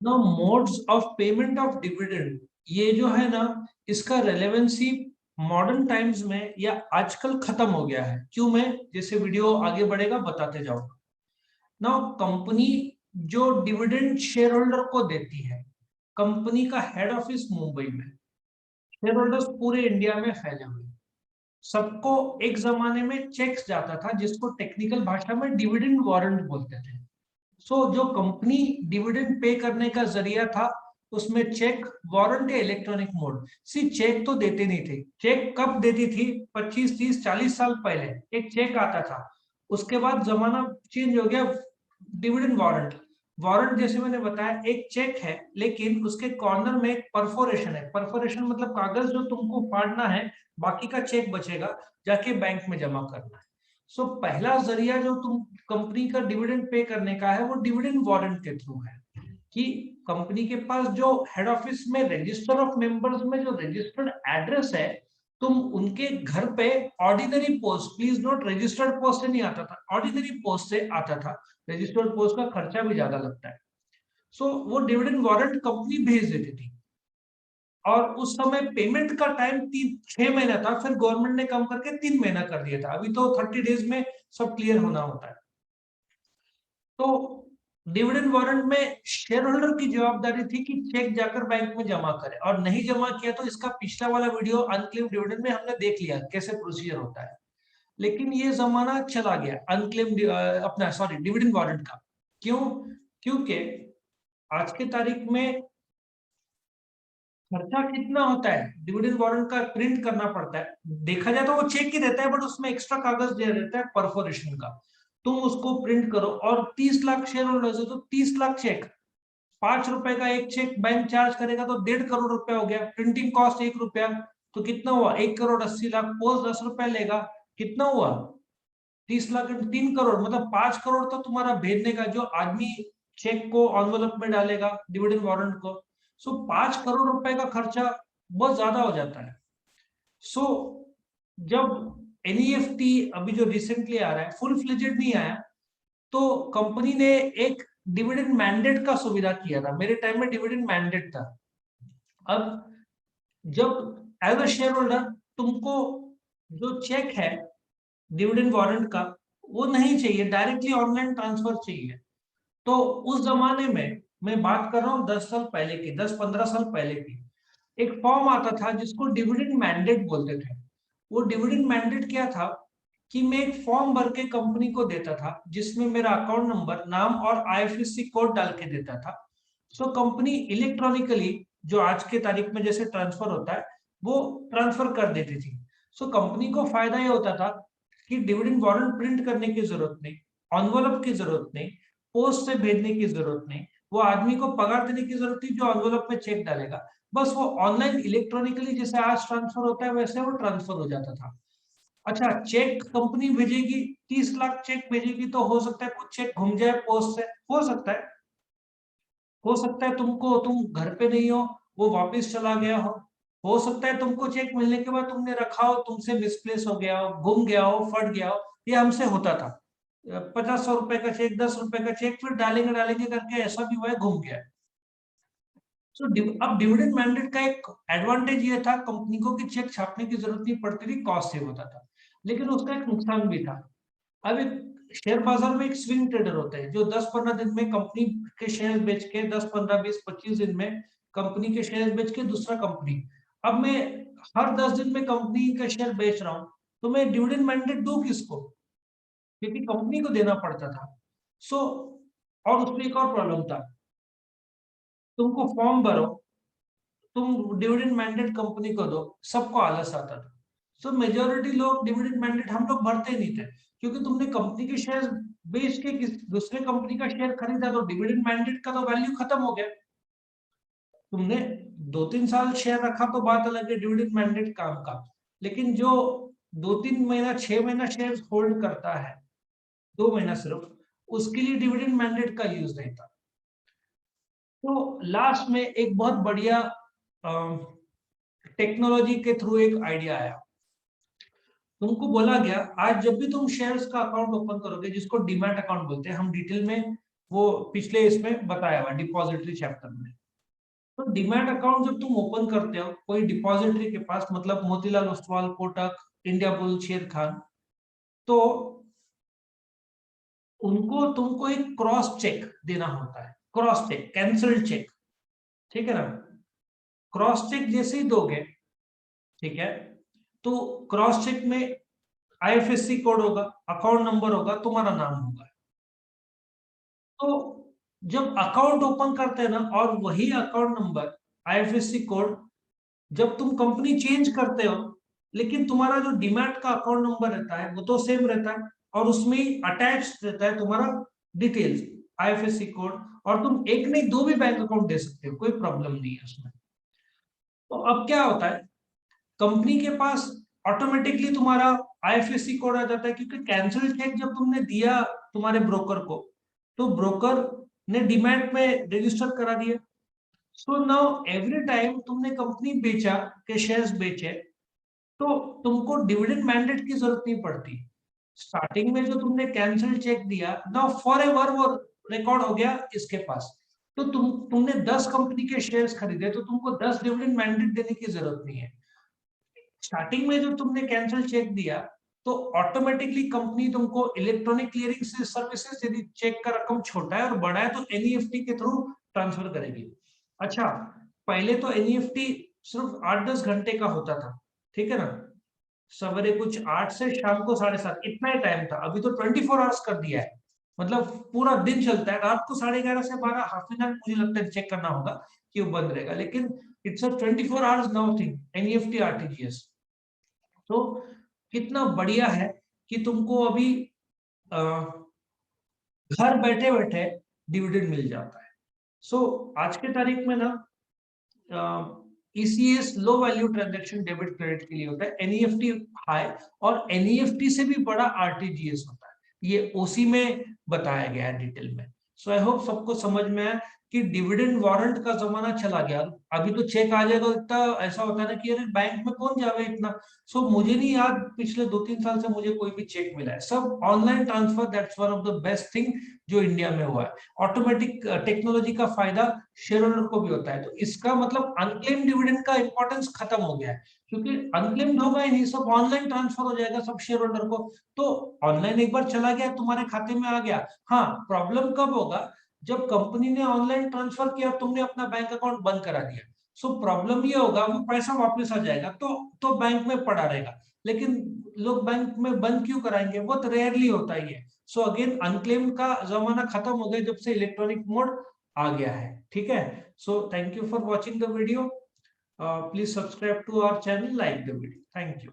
ना modes of payment of dividend, ये जो है ना, इसका रेलेवेंसी मॉडर्न टाइम्स में या आजकल खत्म हो गया है। क्यों? मैं जैसे वीडियो आगे बढ़ेगा बताते जाऊंगा। ना कंपनी जो डिविडेंड शेयर होल्डर को देती है, कंपनी का हेड ऑफिस मुंबई में, शेयर होल्डर्स पूरे इंडिया में फैले हुए, सबको एक जमाने में चेक्स जाता था जिसको टेक्निकल भाषा में डिविडेंड वारंट बोलते थे। जो कंपनी डिविडेंड पे करने का जरिया था, उसमें चेक, वारंट या इलेक्ट्रॉनिक मोड। चेक तो देते नहीं थे। चेक कब देती थी? 25 30 40 साल पहले एक चेक आता था, उसके बाद जमाना चेंज हो गया, डिविडेंड वारंट। वारंट जैसे मैंने बताया एक चेक है, लेकिन उसके कॉर्नर में एक परफोरेशन है। परफोरेशन मतलब कागज जो तुमको फाड़ना है, बाकी का चेक बचेगा, जाके बैंक में जमा करना है। पहला जरिया जो तुम कंपनी का डिविडेंड पे करने का है, वो डिविडेंड वारंट के थ्रू है, कि कंपनी के पास जो हेड ऑफिस में रजिस्टर ऑफ मेंबर्स में जो रजिस्टर्ड एड्रेस है, तुम उनके घर पे ordinary post, please note registered post से नहीं आता था, ऑर्डिनरी पोस्ट से आता था। रजिस्टर्ड पोस्ट का खर्चा भी ज्यादा लगता है। वो डिविडेंड वारंट कंपनी भेज देती थी, और उस समय पेमेंट का टाइम 6 महीना था, फिर गवर्नमेंट ने कम करके 3 महीना कर दिया था। अभी तो 30 डेज में सब क्लियर होना होता है। तो डिविडेंड वारंट में शेयर होल्डर की जवाबदारी थी कि चेक जाकर बैंक में जमा करे, और नहीं जमा किया तो इसका पिछला वाला वीडियो अनक्लेम डिविडेंड में हमने देख लिया कैसे प्रोसीजर होता है। लेकिन ये जमाना चला गया अनक्लेम अपना सॉरी डिविडेंड वारंट का। क्यों? क्योंकि आज की तारीख में खर्चा कितना होता है, डिविडेंड वारंट का प्रिंट करना पड़ता है। देखा जाए तो वो चेक ही देता है, बट उसमें एक्स्ट्रा कागज दे देता है परफोरेशन का। तुम उसको प्रिंट करो, और 30 लाख शेयर होल्डर्स है तो 30 लाख चेक, 5 रुपए का एक चेक बैंक चार्ज करेगा तो 1.5 करोड़ रुपया हो गया। प्रिंटिंग कॉस्ट 1 रुपया, तो कितना हुआ? 1 करोड़ 80 लाख। पोस्ट 10 रुपए लेगा, कितना हुआ? 30 लाख 3 करोड़, मतलब 5 करोड़ तो तुम्हारा भेजने का, जो आदमी चेक को एनवेलप में डालेगा डिविडेंड वारंट को। 5 करोड़ रुपए का खर्चा बहुत ज्यादा हो जाता है। सो जब एनईएफटी अभी जो रिसेंटली आ रहा है, फुल फ्लेजेड नहीं आया, तो कंपनी ने एक डिविडेंड मैंडेट का सुविधा किया था। मेरे टाइम में डिविडेंड मैंडेट था। अब जब एज अ शेयर होल्डर तुमको जो चेक है डिविडेंड वारंट का, वो नहीं चाहिए, डायरेक्टली ऑनलाइन ट्रांसफर चाहिए। तो उस जमाने में, मैं बात कर रहा हूँ 10 साल पहले की, 10 15 साल पहले की, एक फॉर्म आता था जिसको डिविडेंड मैंडेट बोलते थे। वो डिविडेंड मैंडेट क्या था, कि मैं एक फॉर्म भर के कंपनी को देता था, जिसमें मेरा अकाउंट नंबर, नाम और आईएफएससी कोड डाल के देता था। कंपनी इलेक्ट्रॉनिकली, जो आज के तारीख में जैसे ट्रांसफर होता है, वो ट्रांसफर कर देती थी। कंपनी को फायदा ये होता था कि डिविडेंड वारंट प्रिंट करने की जरूरत नहीं, एनवेलप की जरूरत नहीं, पोस्ट से भेजने की जरूरत नहीं, वो आदमी को पगार देने की जरूरत थी जो एनवेलप में चेक डालेगा। बस वो ऑनलाइन इलेक्ट्रॉनिकली जैसे आज ट्रांसफर होता है, वैसे वो ट्रांसफर हो जाता था। अच्छा, चेक कंपनी भेजेगी, 30 लाख चेक भेजेगी, तो हो सकता है कुछ चेक घूम जाए पोस्ट से, हो सकता है तुमको, तुम घर पे नहीं हो, वो वापस चला गया हो सकता है तुमको चेक मिलने के बाद तुमने रखा हो, तुमसे मिसप्लेस हो गया हो, गुम गया हो, फट गया हो। ये हमसे होता था। 50 100 रुपए का चेक, 10 रुपए का चेक, फिर डालेंगे डालेंगे करके ऐसा भी हुआ है, घूम गया है। अब डिविडेंड मैंडेट का एक एडवांटेज ये था कंपनी को, कि चेक छापने की जरूरत नहीं पड़ती थी, कॉस्ट सेव होता था। लेकिन उसका एक नुकसान भी था। अब एक शेयर बाजार में एक स्विंग ट्रेडर होते हैं, जो 10 15 दिन में कंपनी के शेयर बेच के, 10 15 20 25 दिन में कंपनी के शेयर बेच के दूसरा कंपनी। अब मैं हर 10 दिन में कंपनी का शेयर बेच रहा हूँ, तो मैं डिविडेंड मैंडेट दूं किसको? क्योंकि कंपनी को देना पड़ता था। सो और उसमें एक और प्रॉब्लम था, तुमको फॉर्म भरो, तुम डिविडेंड मैंडेट कंपनी को दो, सबको आलस आता था। मेजोरिटी लोग डिविडेंड मैंडेट हम लोग भरते नहीं थे, क्योंकि तुमने कंपनी के शेयर बेच के किस दूसरे कंपनी का शेयर खरीदा, तो डिविडेंड मैंडेट का तो वैल्यू खत्म हो गया। तुमने 2 3 साल शेयर रखा तो बात अलग है, डिविडेंड मैंडेट काम का। लेकिन जो 2 3 महीना 6 महीना शेयर होल्ड करता है, 2 महीना सिर्फ, उसके लिए डिविडेंड मैंडेट का यूज नहीं था। तो लास्ट में एक बहुत बढ़िया टेक्नोलॉजी के थ्रू एक आइडिया आया। तुमको बोला गया, आज जब भी तुम शेयर्स का अकाउंट ओपन करोगे, जिसको डीमैट अकाउंट बोलते हैं, हम डिटेल में वो पिछले इसमें बताया हुआ डिपॉजिटरी चैप्टर में। तो डीमैट अकाउंट जब तुम ओपन करते हो कोई डिपॉजिटरी के पास, मतलब मोतीलाल ओसवाल, कोटक, इंडिया बुल, शेर खान, तो उनको तुमको एक क्रॉस चेक देना होता है, क्रॉस चेक, कैंसल्ड चेक, ठीक है ना। क्रॉस चेक जैसे ही दोगे, ठीक है, तो क्रॉस चेक में आईएफएससी कोड होगा, अकाउंट नंबर होगा, तुम्हारा नाम होगा। तो जब अकाउंट ओपन करते हैं ना, और वही अकाउंट नंबर, आईएफएससी कोड, जब तुम कंपनी चेंज करते हो, लेकिन तुम्हारा जो डीमैट का अकाउंट नंबर रहता है वो तो सेम रहता है, और उसमें अटैच रहता है तुम्हारा डिटेल्स, आईएफएससी कोड, और तुम एक नहीं दो भी बैंक अकाउंट दे सकते हो, कोई प्रॉब्लम नहीं है उसमें। तो अब क्या होता है, कंपनी के पास ऑटोमेटिकली तुम्हारा आईएफएससी कोड आ जाता है, क्योंकि कैंसिल चेक जब तुमने दिया तुम्हारे ब्रोकर को, तो ब्रोकर ने डीमैट में रजिस्टर करा दिया। सो नाउ एवरी टाइम तुमने कंपनी बेचा के शेयर्स बेचे, तो तुमको डिविडेंड मैंडेट की जरूरत नहीं पड़ती। स्टार्टिंग में जो तुमने कैंसिल चेक दिया, नाउ फॉरएवर वो रिकॉर्ड हो गया इसके पास। तो तुमने 10 कंपनी के शेयर्स खरीदे, तो तुमको 10 डिविडेंड मैंडेट देने की जरूरत नहीं है। स्टार्टिंग में जो तुमने कैंसिल चेक दिया, तो ऑटोमेटिकली कंपनी तुमको इलेक्ट्रॉनिक क्लियरिंग सर्विसेज, यदि चेक का रकम छोटा है और बड़ा है तो एनईएफटी के थ्रू ट्रांसफर करेगी। अच्छा, पहले तो एनईएफटी सिर्फ 8-10 घंटे का होता था, ठीक है ना, सवेरे कुछ 8 से शाम को 7:30, इतना ही टाइम था। अभी तो 24 आवर्स कर दिया है, मतलब पूरा दिन चलता है। रात को 11:30 से 12 हाफ एन आवर मुझे लगता है चेक करना होगा कि वो बंद रहेगा, लेकिन it's a 24 hours now thing, NEFT RTGS. तो कितना बढ़िया है कि तुमको अभी घर बैठे बैठे डिविडेंड मिल जाता है। सो आज के तारीख में ना ECS low value transaction debit credit के लिए होता है, एनईएफटी हाई, और एनईएफटी से भी बड़ा आरटीजीएस होता है। ये ओसी में बताया गया है डिटेल में। सो आई होप सबको समझ में आया कि डिविडेंड वारंट का जमाना चला गया। अभी तो चेक आ जाएगा, इतना ऐसा होता है ना कि अरे बैंक में कौन जावे इतना। सो मुझे नहीं याद पिछले 2-3 साल से मुझे कोई भी चेक मिला है, सब online transfer. That's one of the best thing जो इंडिया में हुआ है। ऑटोमेटिक टेक्नोलॉजी का फायदा शेयर होल्डर को भी होता है। तो इसका मतलब अनक्लेम डिविडेंड का इंपॉर्टेंस खत्म हो गया है, क्योंकि अनक्लेम्ड होगा ही नहीं, सब ऑनलाइन ट्रांसफर हो जाएगा सब शेयर होल्डर को। तो ऑनलाइन एक बार चला गया, तुम्हारे खाते में आ गया। हाँ, प्रॉब्लम कब होगा, जब कंपनी ने ऑनलाइन ट्रांसफर किया, तुमने अपना बैंक अकाउंट बंद करा दिया। सो प्रॉब्लम ये होगा, वो पैसा वापस आ जाएगा तो बैंक में पड़ा रहेगा। लेकिन लोग बैंक में बंद क्यों कराएंगे, बहुत रेयरली होता ही है। सो अगेन अनक्लेम्ड का जमाना खत्म हो गया जब से इलेक्ट्रॉनिक मोड आ गया है, ठीक है। So thank you for watching the video, please subscribe to our channel, like the video, thank you.